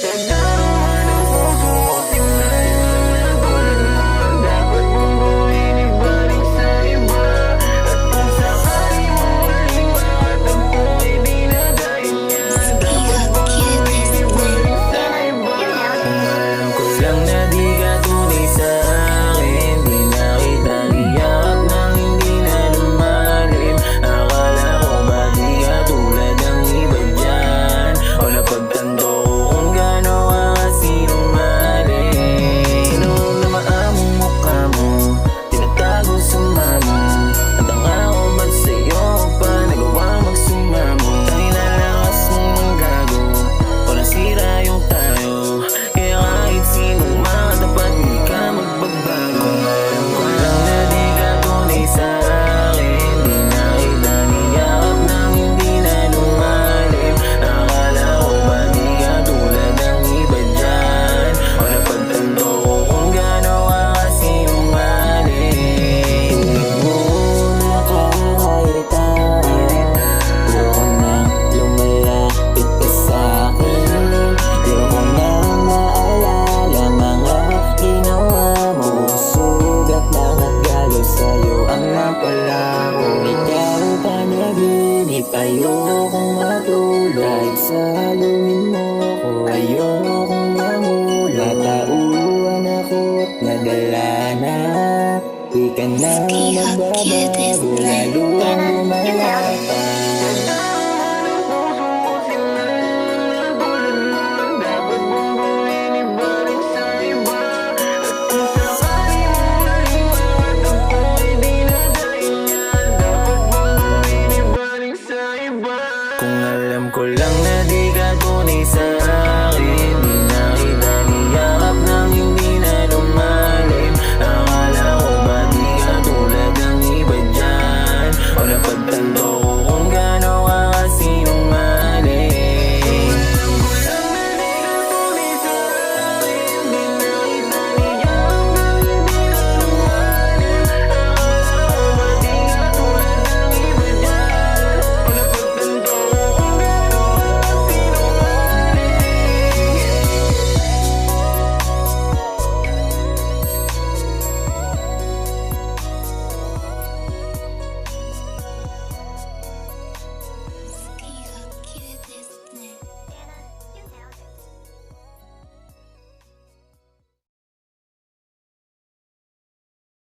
Dadaraman ang puso ko, tingnan na tulad mo. Dapat mong gawin, ibalik sa iba. At kung sakali mo muling makatagpo, di na dahil yan. Dapat mong gawin, ibalik sa iba. Alam ko lang na di ka tunay sa akin, di na kita niyakap nang hindi na lumalim. Akala ko ba di ka tulad ng iba dyan, o napagtanto ko kung gaano ka kasinungaling. Noong na maamong mukha mo, tinatago sa mamo. Natanga ko ba't sa'yo pa nagawa magsumamo? Tangin na lakas mong manggago, o nasira yung tayo. Kaya kahit sinong makatapat, di ka magbabago. Alam ko lang na di ka tunay sa akin, di na kita niyakap nang hindi na lumalim. Akala ko ba di ka tulad ng iba dyan, o napagtanto ko kung gaano ka kasinungaling. Tuwing mo nakakairita, ayoko nang lumalapit ka sa'kin. Ayoko nang maalala mga ginawa mo. Sugat lang at galo sa'yo ang napala ko. Ikaw panaginip, ayokong matulog. Kahit saluhin mo ko, ayokong mahula. Tauhan ako't nadala na, di ka na magbabago. Lalo ang lumalapa.